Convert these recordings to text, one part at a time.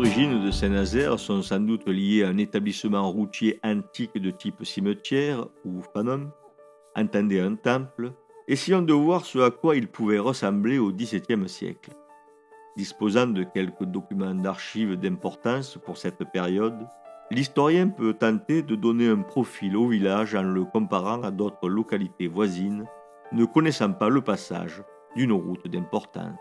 origines de Saint-Nazaire sont sans doute liées à un établissement routier antique de type cimetière ou fanum, entendez un temple, essayons de voir ce à quoi il pouvait ressembler au XVIIe siècle. Disposant de quelques documents d'archives d'importance pour cette période, l'historien peut tenter de donner un profil au village en le comparant à d'autres localités voisines, ne connaissant pas le passage d'une route d'importance.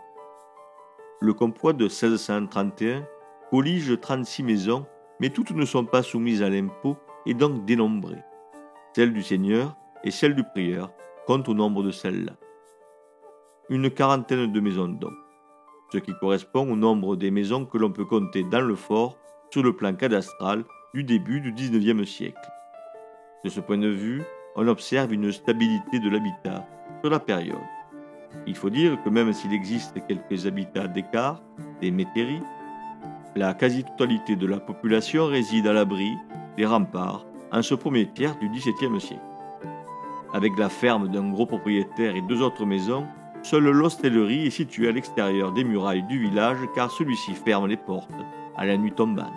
Le comprois de 1631 collige 36 maisons, mais toutes ne sont pas soumises à l'impôt et donc dénombrées. Celle du seigneur et celle du prieur comptent au nombre de celles-là. Une quarantaine de maisons donc, ce qui correspond au nombre des maisons que l'on peut compter dans le fort sur le plan cadastral du début du XIXe siècle. De ce point de vue, on observe une stabilité de l'habitat sur la période. Il faut dire que même s'il existe quelques habitats d'écart, des métairies, la quasi-totalité de la population réside à l'abri des remparts en ce premier tiers du XVIIe siècle. Avec la ferme d'un gros propriétaire et deux autres maisons, seule l'hostellerie est située à l'extérieur des murailles du village car celui-ci ferme les portes à la nuit tombante.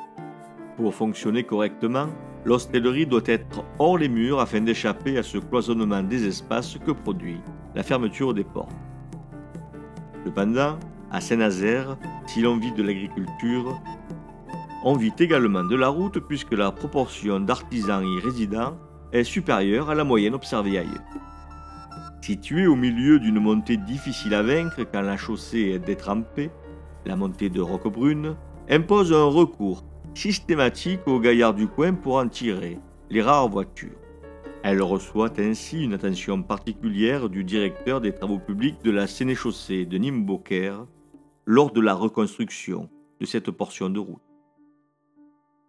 Pour fonctionner correctement, l'hostellerie doit être hors les murs afin d'échapper à ce cloisonnement des espaces que produit la fermeture des portes. Cependant, à Saint-Nazaire, si l'on vit de l'agriculture, on vit également de la route puisque la proportion d'artisans y résidant est supérieure à la moyenne observée ailleurs. Situé au milieu d'une montée difficile à vaincre quand la chaussée est détrempée, la montée de Roquebrune impose un recours systématique aux gaillards du coin pour en tirer les rares voitures. Elle reçoit ainsi une attention particulière du directeur des travaux publics de la sénéchaussée de Nîmes-Beaucaire lors de la reconstruction de cette portion de route.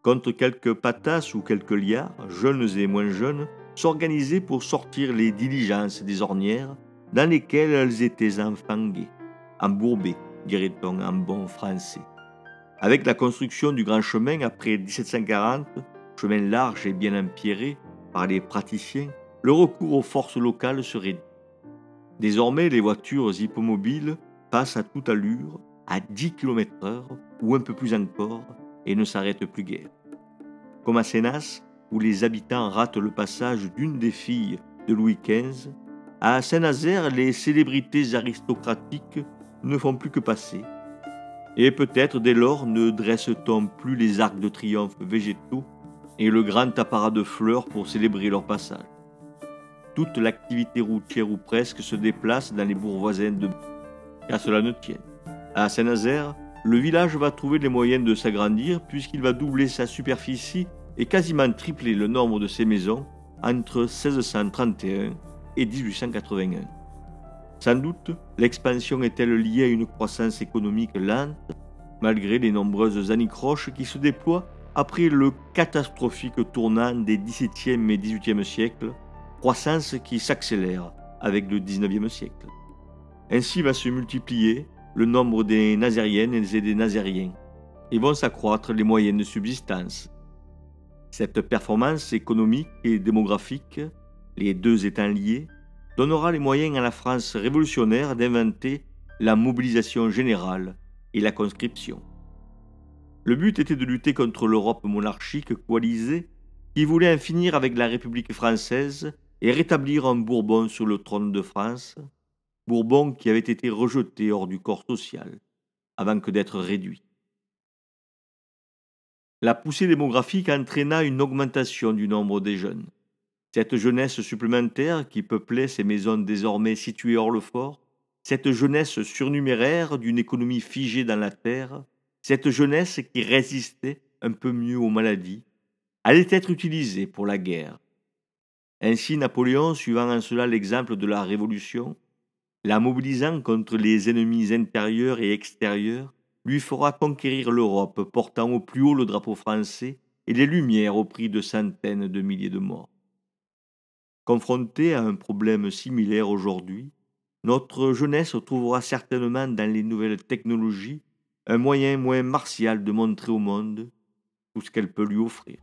Contre quelques patasses ou quelques liards, jeunes et moins jeunes, s'organisaient pour sortir les diligences des ornières dans lesquelles elles étaient enfanguées, embourbées, dirait-on en bon français. Avec la construction du grand chemin après 1740, chemin large et bien empierré par les praticiens, le recours aux forces locales se réduit. Désormais, les voitures hippomobiles passent à toute allure, à 10 km/h ou un peu plus encore, et ne s'arrêtent plus guère. Comme à Sénas, où les habitants ratent le passage d'une des filles de Louis XV, à Saint-Nazaire, les célébrités aristocratiques ne font plus que passer. Et peut-être dès lors ne dresse-t-on plus les arcs de triomphe végétaux et le grand apparat de fleurs pour célébrer leur passage. Toute l'activité routière ou presque se déplace dans les bourgs voisins de qu'à cela ne tienne. À Saint-Nazaire, le village va trouver les moyens de s'agrandir puisqu'il va doubler sa superficie et quasiment tripler le nombre de ses maisons entre 1631 et 1881. Sans doute, l'expansion est-elle liée à une croissance économique lente, malgré les nombreuses anicroches qui se déploient après le catastrophique tournant des XVIIe et XVIIIe siècles, croissance qui s'accélère avec le XIXe siècle. Ainsi va se multiplier le nombre des nazériennes et des nazériens, et vont s'accroître les moyens de subsistance. Cette performance économique et démographique, les deux étant liés, donnera les moyens à la France révolutionnaire d'inventer la mobilisation générale et la conscription. Le but était de lutter contre l'Europe monarchique coalisée qui voulait en finir avec la République française et rétablir un Bourbon sur le trône de France, Bourbon qui avait été rejeté hors du corps social, avant que d'être réduit. La poussée démographique entraîna une augmentation du nombre des jeunes. Cette jeunesse supplémentaire qui peuplait ces maisons désormais situées hors le fort, cette jeunesse surnuméraire d'une économie figée dans la terre, cette jeunesse qui résistait un peu mieux aux maladies, allait être utilisée pour la guerre. Ainsi Napoléon, suivant en cela l'exemple de la Révolution, la mobilisant contre les ennemis intérieurs et extérieurs, lui fera conquérir l'Europe portant au plus haut le drapeau français et les Lumières au prix de centaines de milliers de morts. Confrontée à un problème similaire aujourd'hui, notre jeunesse trouvera certainement dans les nouvelles technologies un moyen moins martial de montrer au monde tout ce qu'elle peut lui offrir.